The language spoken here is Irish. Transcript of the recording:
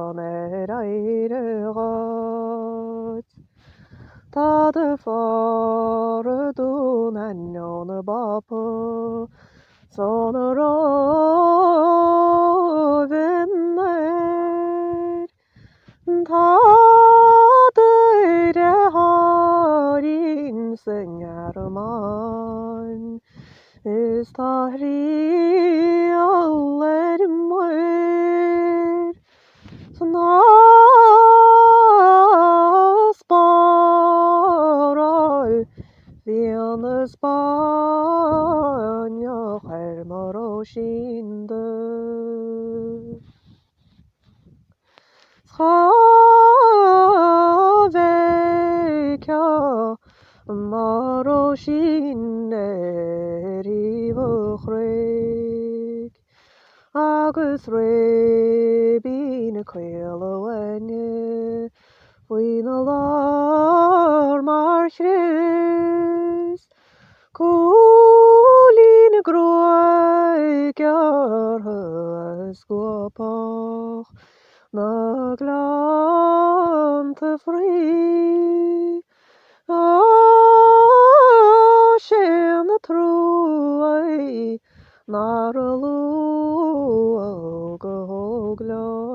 an eiregat. Ta de fare doen en jonne bappe, son rovinner. Ta de har in synger man, is ta ri aller mor. Sna sparar viene Spania her Róisín Dubh. Schavecia Róisín buchrig, agus rebín cuilehaine, Fuoine lár mar chris, Cúlín groig ar hysgwapach, na glanta frí, sin na trúi, nar a lú go